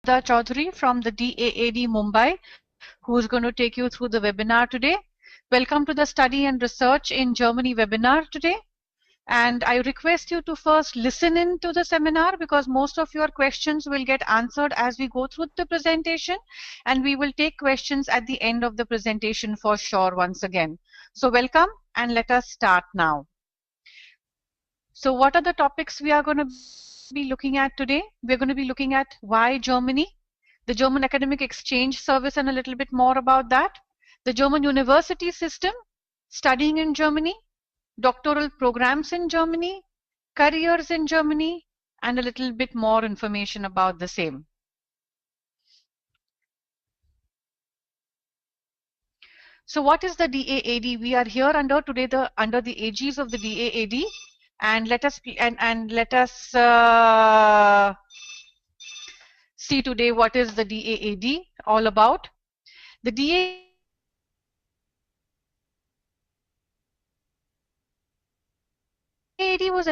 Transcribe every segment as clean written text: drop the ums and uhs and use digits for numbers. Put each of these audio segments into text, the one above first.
Sudha Chaudhary from the DAAD Mumbai, who is going to take you through the webinar today. Welcome to the Study and Research in Germany webinar today. And I request you to first listen in to the seminar because most of your questions will get answered as we go through the presentation, and we will take questions at the end of the presentation for sure once again. So welcome, and let us start now. So what are the topics we are going to be looking at today? We're going to be looking at why Germany, the German Academic Exchange Service and a little bit more about that, the German university system, studying in Germany, doctoral programs in Germany, careers in Germany, and a little bit more information about the same. So what is the DAAD? We are here under the aegis of the DAAD, and let us see today what is the DAAD all about. The DAAD was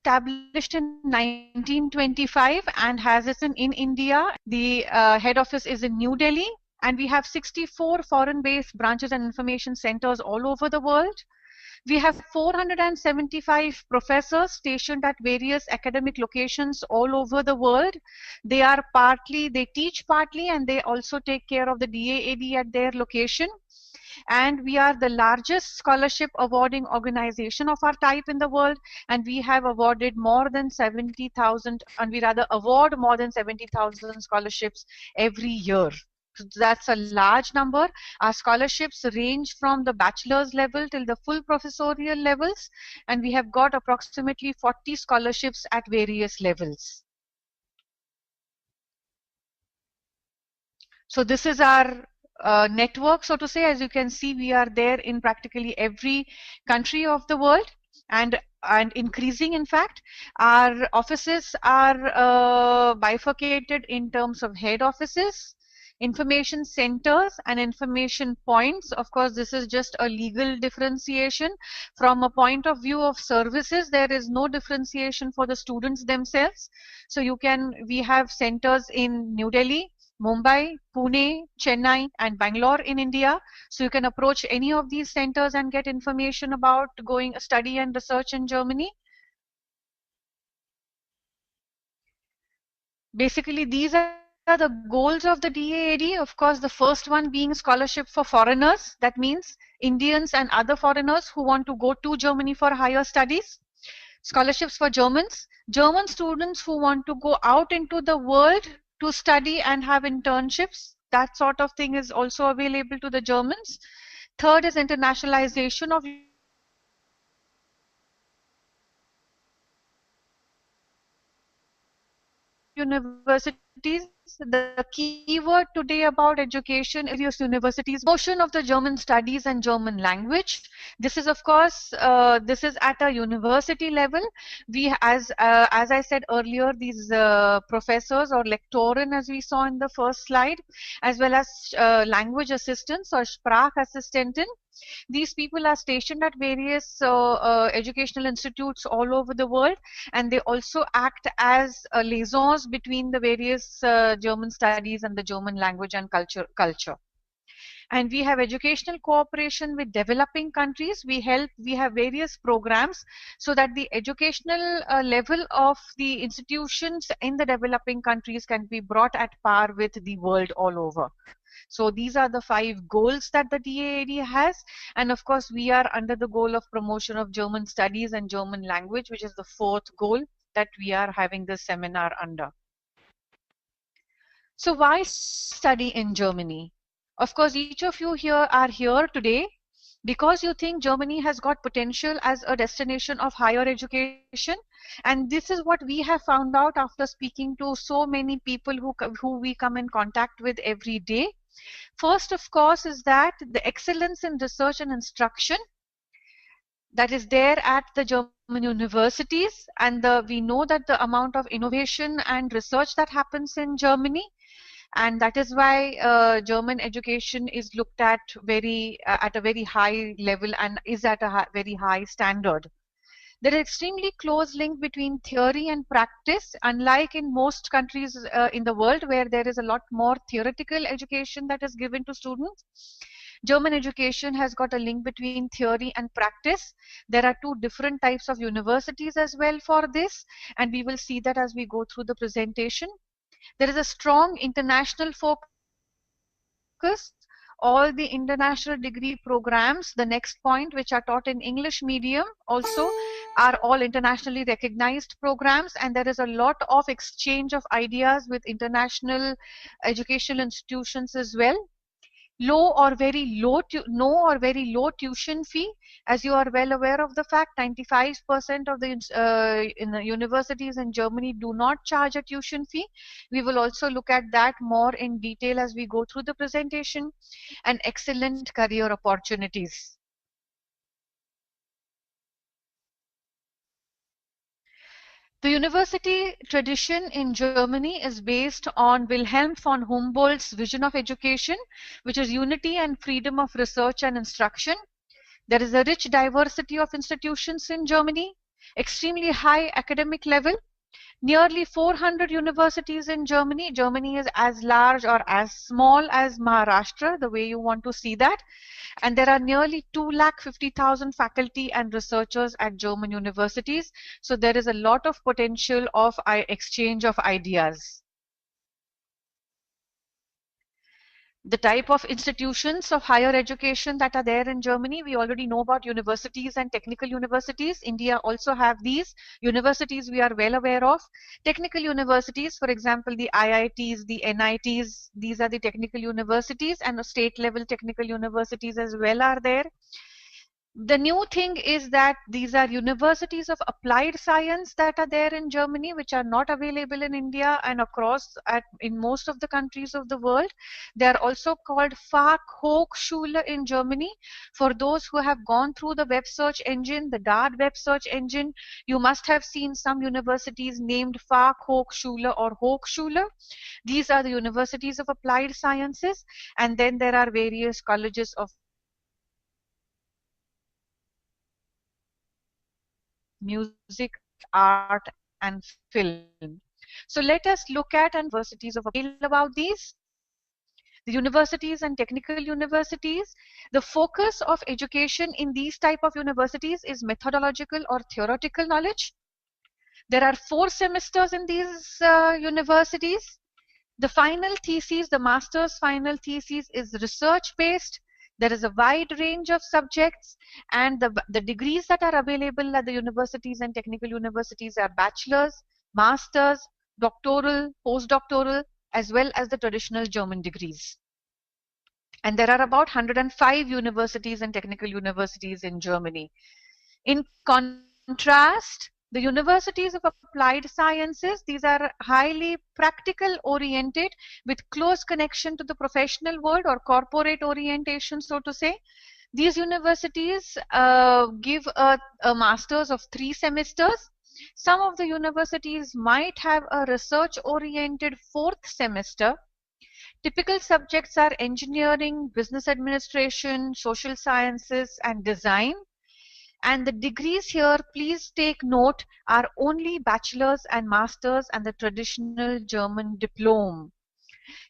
established in 1925 and has its in India. The head office is in New Delhi, and we have 64 foreign-based branches and information centers all over the world. We have 475 professors stationed at various academic locations all over the world. They teach partly, and they also take care of the DAAD at their location. And we are the largest scholarship awarding organization of our type in the world, and we have awarded more than 70,000, and we rather award more than 70,000 scholarships every year. So that's a large number. Our scholarships range from the bachelor's level till the full professorial levels, and we have got approximately 40 scholarships at various levels. So this is our network, so to say. As you can see, we are there in practically every country of the world, and increasing. In fact, our offices are bifurcated in terms of head offices, information centers, and information points. Of course, this is just a legal differentiation. From a point of view of services, there is no differentiation for the students themselves. So we have centers in New Delhi, Mumbai, Pune, Chennai, and Bangalore in India. So you can approach any of these centers and get information about going study and research in Germany. Basically, these are the goals of the DAAD. Of course, the first one being scholarship for foreigners. That means Indians and other foreigners who want to go to Germany for higher studies. Scholarships for Germans, German students who want to go out into the world to study and have internships. That sort of thing is also available to the Germans. Third is internationalization of universities. The key word today about education is universities. Promotion of the German studies and German language. This is, of course, this is at a university level. We, as I said earlier, these professors or Lektoren, as we saw in the first slide, as well as language assistants or Sprachassistenten. These people are stationed at various educational institutes all over the world, and they also act as liaisons between the various German studies and the German language and culture. And we have educational cooperation with developing countries. We have various programs so that the educational level of the institutions in the developing countries can be brought at par with the world all over. So these are the 5 goals that the DAAD has, and of course we are under the goal of promotion of German studies and German language, which is the 4th goal that we are having this seminar under. So why study in Germany? Of course, each of you here are here today because you think Germany has got potential as a destination of higher education, and this is what we have found out after speaking to so many people who we come in contact with every day. First, of course, is that the excellence in research and instruction that is there at the German universities, and we know that the amount of innovation and research that happens in Germany, and that is why German education is looked at at a very high level and is at a very high standard. There is extremely close link between theory and practice, unlike in most countries in the world where there is a lot more theoretical education that is given to students. German education has got a link between theory and practice. There are two different types of universities as well for this, and we will see that as we go through the presentation. There is a strong international focus. All the international degree programs, the next point, which are taught in English medium also, are all internationally recognized programs, and there is a lot of exchange of ideas with international educational institutions as well. No or very low tuition fee. As you are well aware of the fact, 95% of the in the universities in Germany do not charge a tuition fee. We will also look at that more in detail as we go through the presentation. And excellent career opportunities. The university tradition in Germany is based on Wilhelm von Humboldt's vision of education, which is unity and freedom of research and instruction. There is a rich diversity of institutions in Germany, extremely high academic level, nearly 400 universities in Germany. Germany is as large or as small as Maharashtra, the way you want to see that. And there are nearly 250,000 faculty and researchers at German universities. So there is a lot of potential of exchange of ideas. The type of institutions of higher education that are there in Germany, we already know about universities and technical universities. India also have these universities we are well aware of. Technical universities, for example, the IITs, the NITs, these are the technical universities, and the state level technical universities as well are there. The new thing is that these are universities of applied science that are there in Germany, which are not available in India and across in most of the countries of the world. They are also called Fachhochschule in Germany. For those who have gone through the web search engine, the DAAD web search engine, you must have seen some universities named Fachhochschule or Hochschule. These are the universities of applied sciences, and then there are various colleges of music, art, and film. So let us look at and universities of about these. The universities and technical universities. The focus of education in these type of universities is methodological or theoretical knowledge. There are 4 semesters in these universities. The final thesis, the master's final thesis, is research based. There is a wide range of subjects, and the degrees that are available at the universities and technical universities are bachelor's, master's, doctoral, postdoctoral, as well as the traditional German degrees. And there are about 105 universities and technical universities in Germany. In contrast, the universities of applied sciences, these are highly practical oriented with close connection to the professional world or corporate orientation, so to say. These universities give a master's of 3 semesters. Some of the universities might have a research oriented 4th semester. Typical subjects are engineering, business administration, social sciences, and design. And the degrees here, please take note, are only bachelor's and master's and the traditional German diploma.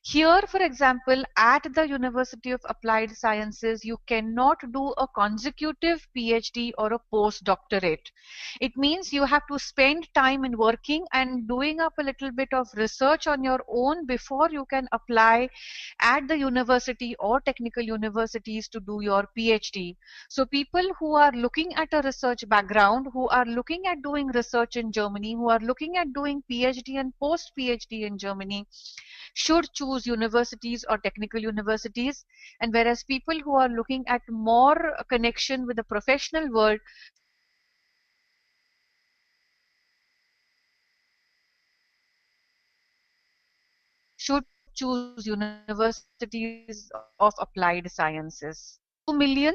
Here, for example, at the University of Applied Sciences, you cannot do a consecutive PhD or a postdoctorate. It means you have to spend time in working and doing up a little bit of research on your own before you can apply at the university or technical universities to do your PhD. So people who are looking at a research background, who are looking at doing research in Germany, who are looking at doing PhD and post-PhD in Germany, should choose universities or technical universities, and whereas people who are looking at more connection with the professional world should choose universities of applied sciences. 2 million.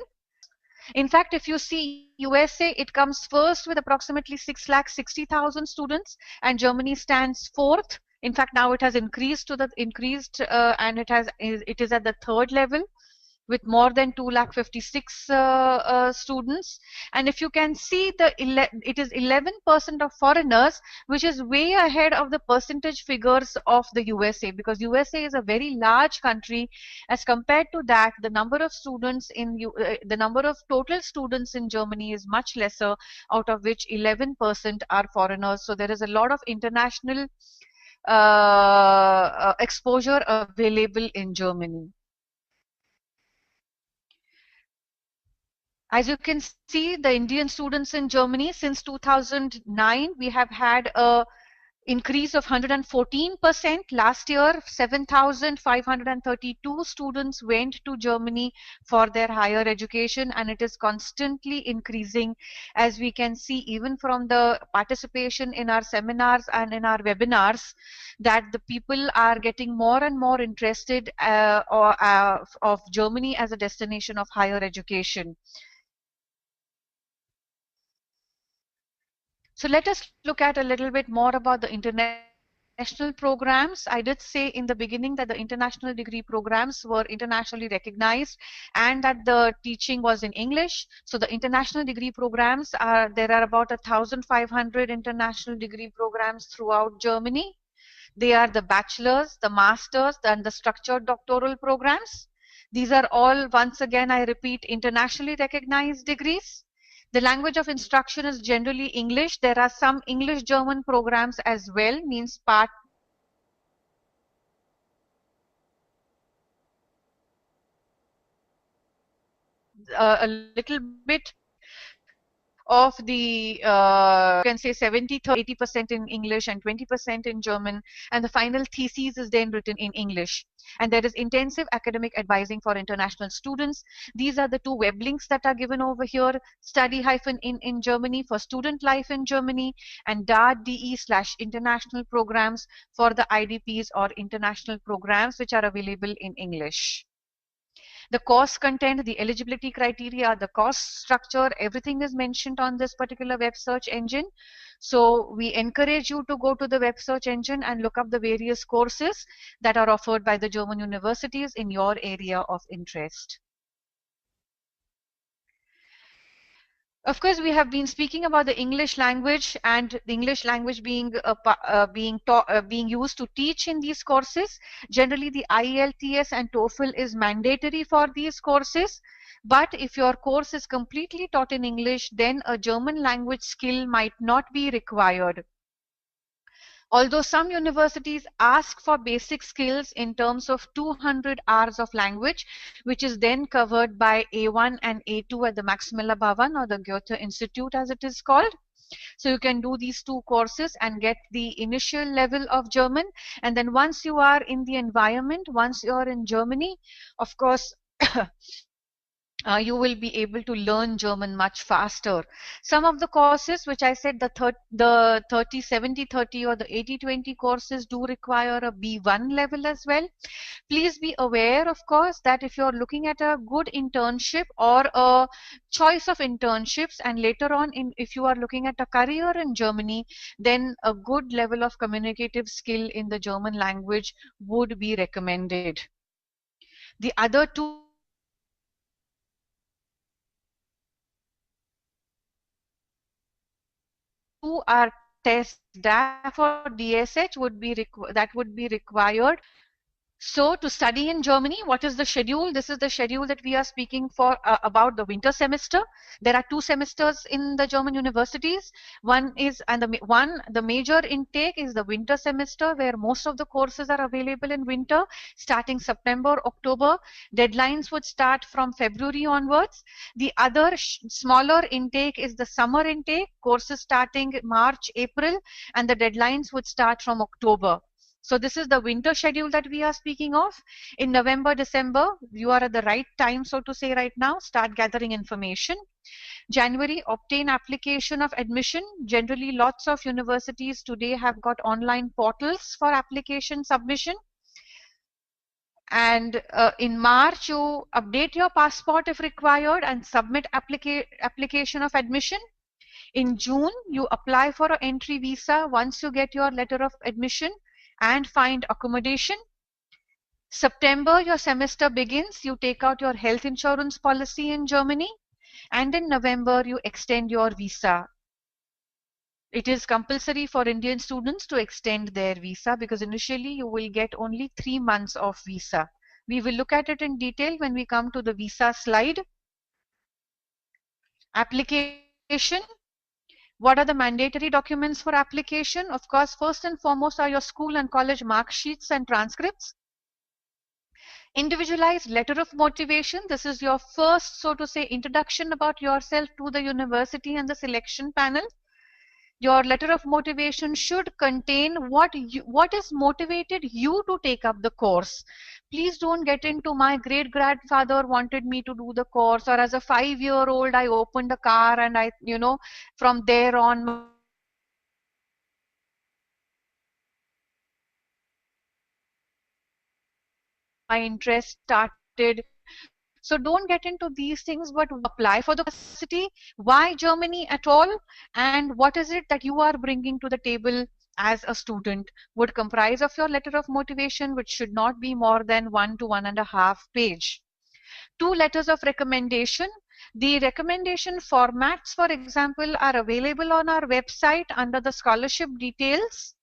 In fact, if you see USA, it comes first with approximately 6,60,000 students, and Germany stands fourth. In fact, now it has increased and it is at the 3rd level. with more than 256 students. And if you can see, it is 11% of foreigners, which is way ahead of the percentage figures of the USA, because USA is a very large country. As compared to that, the number of students the number of total students in Germany is much lesser, out of which 11% are foreigners. So there is a lot of international exposure available in Germany. As you can see, the Indian students in Germany, since 2009, we have had a increase of 114%. Last year, 7,532 students went to Germany for their higher education, and it is constantly increasing, as we can see even from the participation in our seminars and in our webinars, that the people are getting more and more interested of Germany as a destination of higher education. So let us look at a little bit more about the international programs. I did say in the beginning that the international degree programs were internationally recognized and that the teaching was in English. So the international degree programs there are about 1,500 international degree programs throughout Germany. They are the bachelor's, the master's, and the structured doctoral programs. These are all, once again, I repeat, internationally recognized degrees. The language of instruction is generally English. There are some English-German programs as well, means part a little bit of the you can say 70-30, 80% in English and 20% in German, and the final thesis is then written in English. And there is intensive academic advising for international students. These are the two web links that are given over here: study-in Germany for student life in Germany, and DAAD/international programs for the IDPs or international programs which are available in English. The course content, the eligibility criteria, the cost structure, everything is mentioned on this particular web search engine. So we encourage you to go to the web search engine and look up the various courses that are offered by the German universities in your area of interest. Of course, we have been speaking about the English language and the English language being used to teach in these courses. Generally, the IELTS and TOEFL is mandatory for these courses. But if your course is completely taught in English, then a German language skill might not be required. Although some universities ask for basic skills in terms of 200 hours of language, which is then covered by A1 and A2 at the Maximilla Bhavan, or the Goethe Institute as it is called. So you can do these two courses and get the initial level of German. And then once you are in the environment, once you are in Germany, of course, you will be able to learn German much faster. Some of the courses, which I said, the 30-70-30 or the 80-20 courses do require a B1 level as well. Please be aware, of course, that if you're looking at a good internship or a choice of internships, and later on, if you are looking at a career in Germany, then a good level of communicative skill in the German language would be recommended. The other two are test DAF or DSH that would be required. So to study in Germany, what is the schedule? This is the schedule that we are speaking for about the winter semester. There are 2 semesters in the German universities. The major intake is the winter semester, where most of the courses are available in winter, starting September, October. Deadlines would start from February onwards. The other smaller intake is the summer intake, courses starting March, April, and the deadlines would start from October. So this is the winter schedule that we are speaking of. In November, December, you are at the right time, so to say, right now. Start gathering information. January, obtain application of admission. Generally, lots of universities today have got online portals for application submission. And in March, you update your passport if required and submit application of admission. In June, you apply for an entry visa once you get your letter of admission and find accommodation. September, your semester begins. You take out your health insurance policy in Germany. And in November, you extend your visa. It is compulsory for Indian students to extend their visa because initially you will get only 3 months of visa. We will look at it in detail when we come to the visa slide. Application. What are the mandatory documents for application? Of course, first and foremost are your school and college mark sheets and transcripts. Individualized letter of motivation. This is your first, so to say, introduction about yourself to the university and the selection panel. Your letter of motivation should contain what is motivated you to take up the course. Please don't get into my great grandfather wanted me to do the course, or as a 5-year-old I opened a car and from there on my interest started. So don't get into these things, but what is motivating you to take up the course? So don't get into these things, but apply for the university, why Germany at all, and what is it that you are bringing to the table as a student would comprise of your letter of motivation, which should not be more than 1 to 1.5 page. 2 letters of recommendation. The recommendation formats, for example, are available on our website under the scholarship details.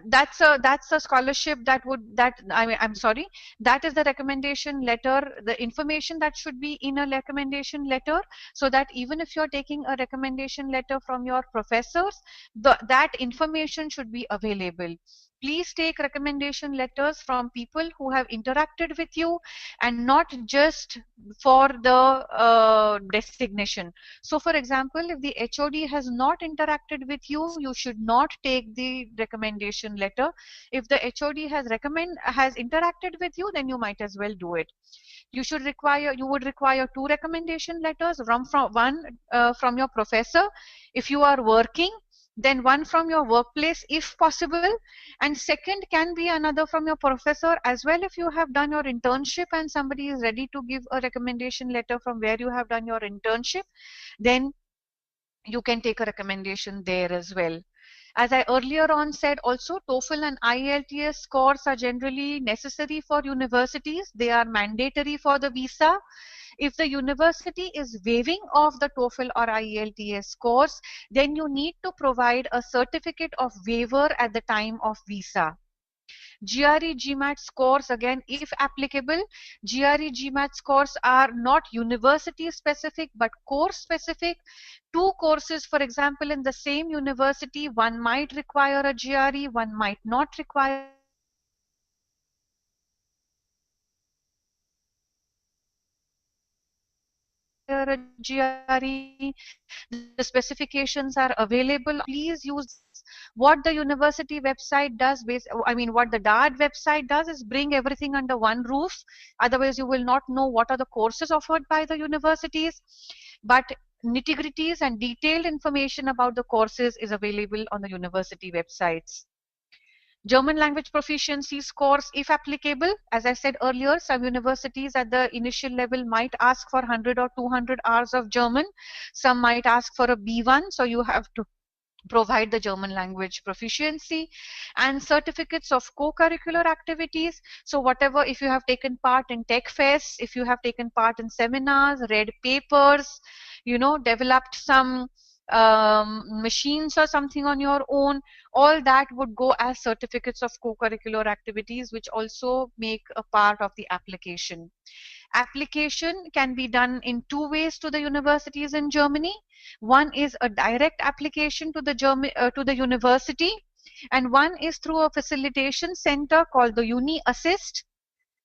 That's a scholarship that would that I mean I'm sorry, that is the recommendation letter, the information that should be in a recommendation letter, so that even if you're taking a recommendation letter from your professors, that information should be available. Please take recommendation letters from people who have interacted with you and not just for the designation. So for example, if the HOD has not interacted with you, you should not take the recommendation letter. If the HOD has interacted with you, then you might as well do it. You would require 2 recommendation letters, one from your professor if you are working, then one from your workplace if possible, and second can be another from your professor as well if you have done your internship and somebody is ready to give a recommendation letter from where you have done your internship, then you can take a recommendation there as well. As I earlier on said, also TOEFL and IELTS scores are generally necessary for universities. They are mandatory for the visa. If the university is waiving off the TOEFL or IELTS scores, then you need to provide a certificate of waiver at the time of visa. GRE GMAT scores, again, if applicable, GRE GMAT scores are not university specific but course specific. 2 courses, for example, in the same university, one might require a GRE, one might not require a GRE. So please use the specifications are available. Please use this. What the university website does, what the DAAD website does is bring everything under one roof. Otherwise, you will not know what are the courses offered by the universities. But nitty-gritties and detailed information about the courses is available on the university websites. German language proficiency scores, if applicable. As I said earlier, some universities at the initial level might ask for 100 or 200 hours of German. Some might ask for a B1, so you have to provide the German language proficiency, and certificates of co-curricular activities. So whatever, if you have taken part in tech fests, if you have taken part in seminars, read papers, developed some machines or something on your own, all that would go as certificates of co-curricular activities, which also make a part of the application. Application can be done in 2 ways to the universities in Germany. One is a direct application to the university, and one is through a facilitation center called the Uni Assist.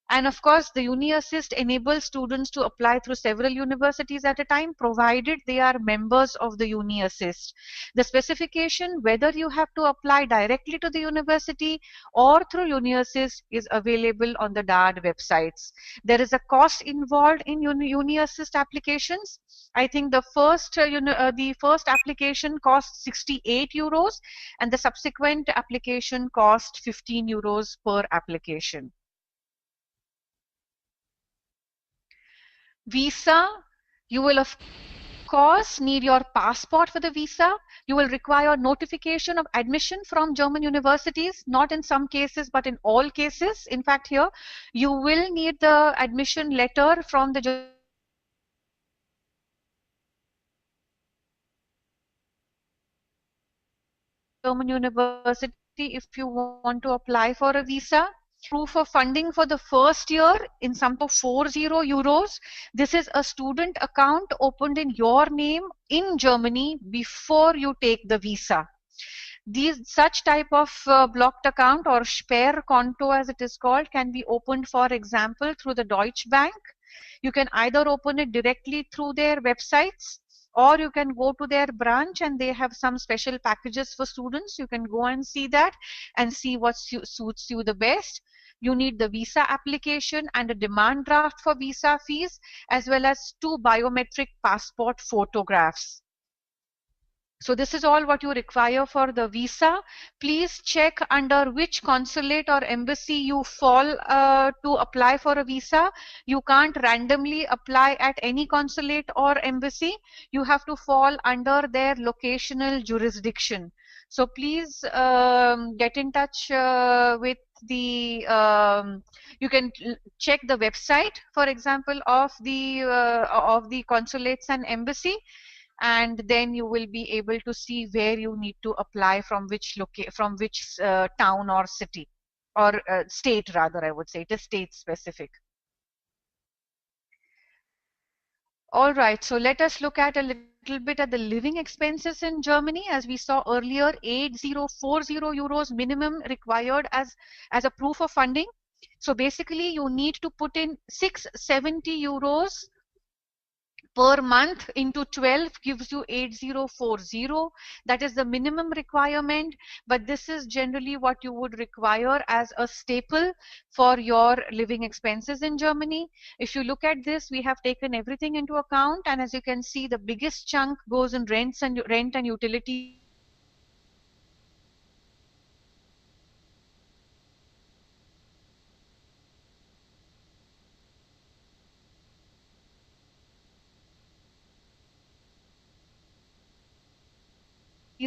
And of course, the Uni Assist enables students to apply through several universities at a time, provided they are members of the Uni Assist. The specification, whether you have to apply directly to the university or through Uni Assist, is available on the DAAD websites. There is a cost involved in Uni Assist applications. I think the first application costs 68 euros, and the subsequent application costs 15 euros per application. Visa, you will of course need your passport for the visa. You will require notification of admission from German universities, not in some cases, but in all cases. In fact, here you will need the admission letter from the German university if you want to apply for a visa. Proof of funding for the first year in sum of 40 euros. This is a student account opened in your name in Germany before you take the visa. These such type of blocked account or Sperrkonto as it is called can be opened, for example, through the Deutsche Bank. You can either open it directly through their websites, or you can go to their branch and they have some special packages for students. You can go and see that and see what suits you the best. You need the visa application and a demand draft for visa fees, as well as 2 biometric passport photographs. So this is all what you require for the visa. Please check under which consulate or embassy you fall to apply for a visa. You can't randomly apply at any consulate or embassy. You have to fall under their locational jurisdiction. So please get in touch with the you can check the website, for example, of the consulates and embassy, and then you will be able to see where you need to apply from which town or city or state, rather I would say. It is state specific. All right, so let us look at a little bit at the living expenses in Germany. As we saw earlier, 8040 euros minimum required as a proof of funding. So basically you need to put in 670 euros per month into 12 gives you 8040. That is the minimum requirement, but this is generally what you would require as a staple for your living expenses in Germany. If you look at this, we have taken everything into account, and as you can see, the biggest chunk goes in rent and utilities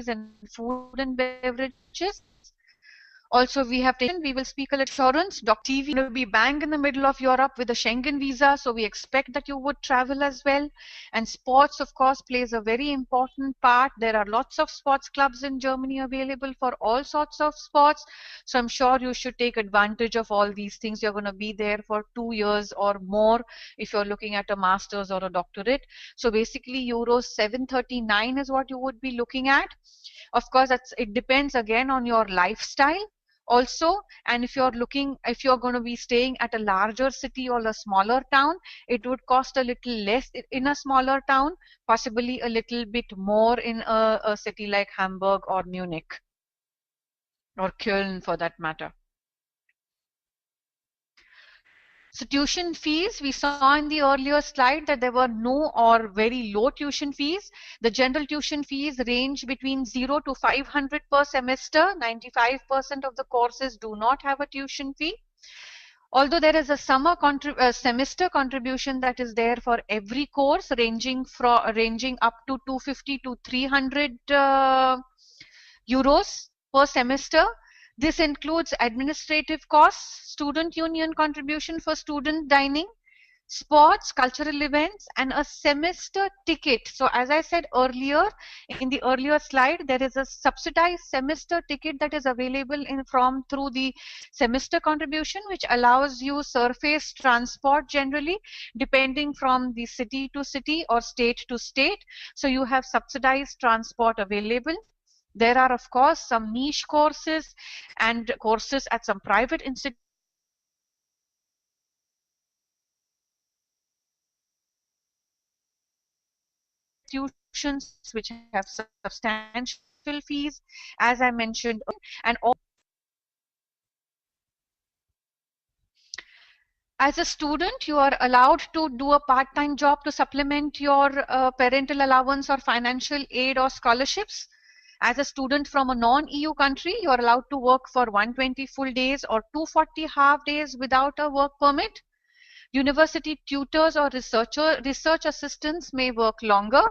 and food and beverages. Also, we have taken, we will speak a little insurance, TV, going to be bang in the middle of Europe with a Schengen visa, so we expect that you would travel as well. And sports, of course, plays a very important part. There are lots of sports clubs in Germany available for all sorts of sports. So I'm sure you should take advantage of all these things. You're going to be there for 2 years or more if you're looking at a master's or a doctorate. So basically, Euro 739 is what you would be looking at. Of course, it depends again on your lifestyle also, and if you're going to be staying at a larger city or a smaller town, it would cost a little less in a smaller town, possibly a little bit more in a city like Hamburg or Munich or Köln for that matter. So tuition fees, we saw in the earlier slide that there were no or very low tuition fees. The general tuition fees range between 0 to 500 per semester. 95% of the courses do not have a tuition fee. Although there is a semester contribution that is there for every course, ranging up to 250 to 300 euros per semester. This includes administrative costs, student union contribution for student dining, sports, cultural events, and a semester ticket. So as I said earlier, in the earlier slide, there is a subsidized semester ticket that is available through the semester contribution, which allows you surface transport generally, depending from the city to city or state to state. So you have subsidized transport available. There are, of course, some niche courses and courses at some private institutions which have substantial fees, as I mentioned, and all. As a student, you are allowed to do a part-time job to supplement your parental allowance or financial aid or scholarships. As a student from a non-EU country, you are allowed to work for 120 full days or 240 half days without a work permit. University tutors or research assistants may work longer.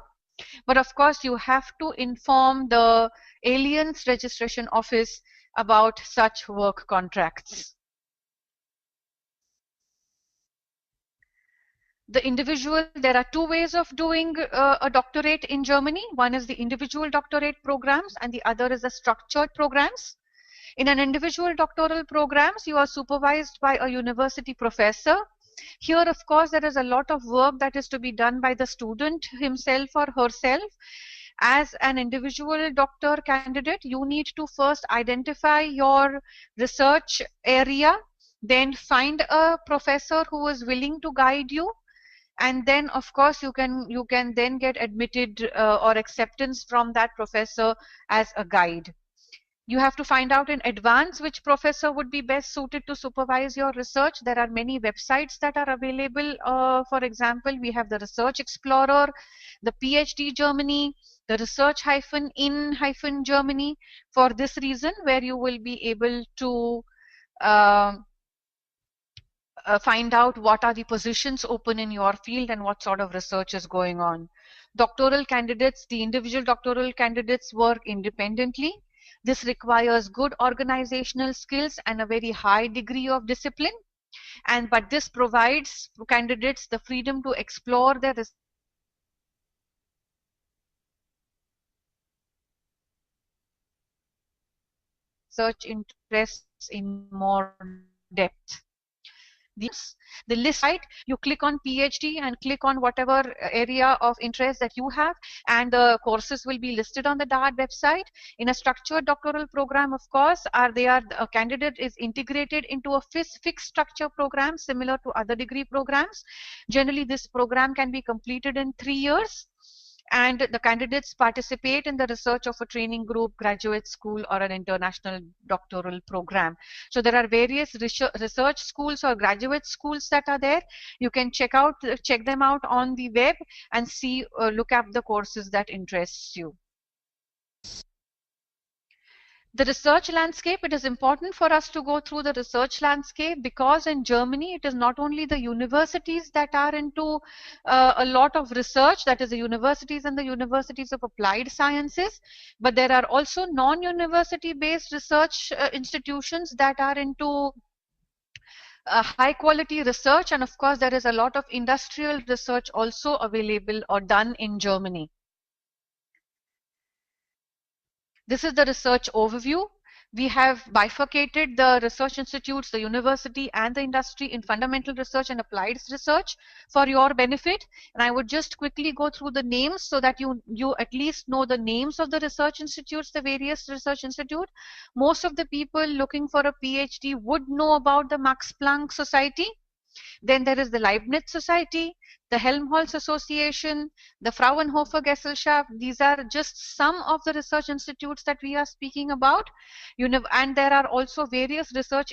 But of course, you have to inform the aliens registration office about such work contracts. There are two ways of doing a doctorate in Germany. One is the individual doctorate programs and the other is the structured programs. In an individual doctoral programs, you are supervised by a university professor. Here, of course, there is a lot of work that is to be done by the student himself or herself. As an individual doctor candidate, you need to first identify your research area, then find a professor who is willing to guide you, and then of course you can then get admitted or acceptance from that professor as a guide. You have to find out in advance which professor would be best suited to supervise your research. There are many websites that are available. For example, we have the Research Explorer, the PhD Germany, the Research-in Germany, for this reason, where you will be able to uh, find out what are the positions open in your field and what sort of research is going on. The individual doctoral candidates work independently. This requires good organizational skills and a very high degree of discipline. But this provides candidates the freedom to explore their research interests in more depth. The list site, you click on PhD and click on whatever area of interest that you have, and the courses will be listed on the DAAD website. In a structured doctoral program, of course, a candidate is integrated into a fixed structure program similar to other degree programs. Generally, this program can be completed in 3 years. And the candidates participate in the research of a training group, graduate school, or an international doctoral program. So there are various research schools or graduate schools that are there. You can check them out on the web and look up the courses that interests you. The research landscape, it is important for us to go through the research landscape because in Germany, it is not only the universities that are into a lot of research, that is the universities and the universities of applied sciences, but there are also non-university based research institutions that are into high quality research, and of course there is a lot of industrial research also available or done in Germany. This is the research overview. We have bifurcated the research institutes, the university and the industry in fundamental research and applied research for your benefit. And I would just quickly go through the names so that you at least know the names of the research institutes, the various research institute. Most of the people looking for a PhD would know about the Max Planck Society. Then there is the Leibniz Society, the Helmholtz Association, the Fraunhofer Gesellschaft. These are just some of the research institutes that we are speaking about. And there are also various research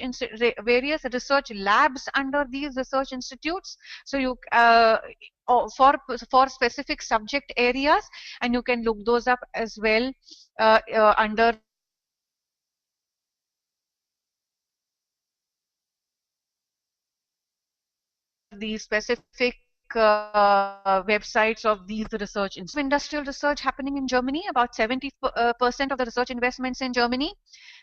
labs under these research institutes. So for specific subject areas, and you can look those up as well under the specific websites of these research institutes. Industrial research happening in Germany. About 70% of the research investments in Germany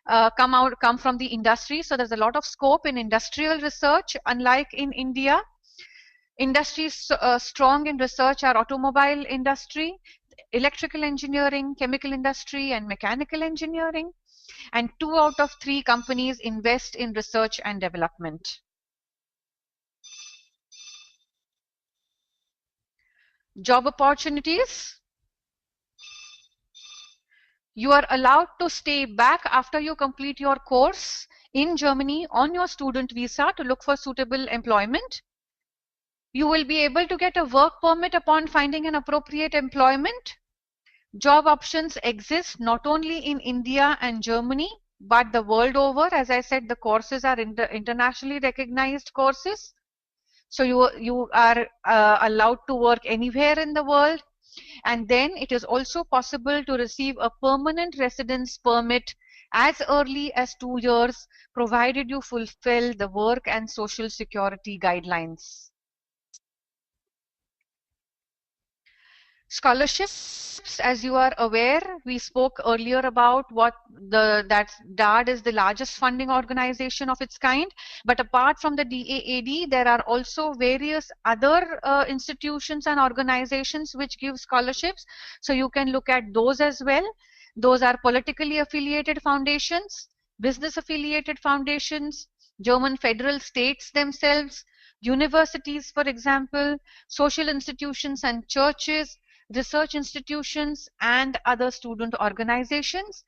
come from the industry. So there's a lot of scope in industrial research, unlike in India. Industries strong in research are automobile industry, electrical engineering, chemical industry, and mechanical engineering. And 2 out of 3 companies invest in research and development. Job opportunities. You are allowed to stay back after you complete your course in Germany on your student visa to look for suitable employment. You will be able to get a work permit upon finding an appropriate employment. Job options exist not only in India and Germany, but the world over. As I said, the courses are internationally recognized courses. So you are allowed to work anywhere in the world. And then it is also possible to receive a permanent residence permit as early as 2 years, provided you fulfill the work and social security guidelines. Scholarships, as you are aware, we spoke earlier about that DAAD is the largest funding organization of its kind. But apart from the DAAD, there are also various other institutions and organizations which give scholarships. So you can look at those as well. Those are politically affiliated foundations, business affiliated foundations, German federal states themselves, universities, for example, social institutions and churches, research institutions, and other student organizations.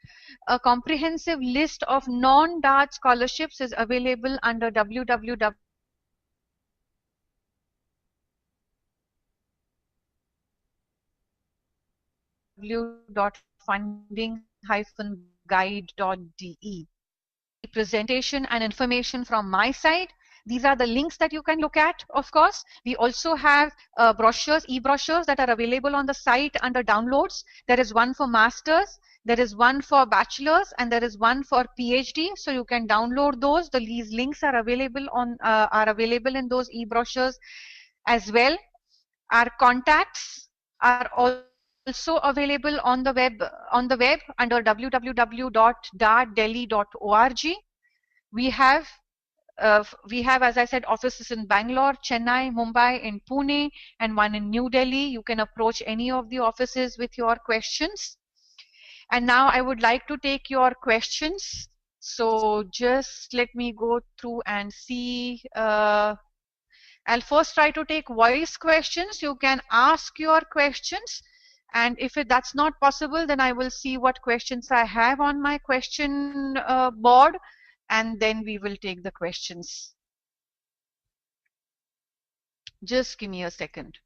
A comprehensive list of non-DAAD scholarships is available under www.funding-guide.de. Presentation and information from my side. These are the links that you can look at, of course. We also have brochures, e-brochures that are available on the site under downloads. There is one for masters, there is one for bachelors, and there is one for PhD. So you can download those. These links are available in those e-brochures as well. Our contacts are also available on the web under www.daaddelhi.org. We have, as I said, offices in Bangalore, Chennai, Mumbai, in Pune, and one in New Delhi. You can approach any of the offices with your questions. And now I would like to take your questions. So just let me go through and see. I'll first try to take voice questions. You can ask your questions. And if that's not possible, then I will see what questions I have on my question board, and then we will take the questions. Just give me a second.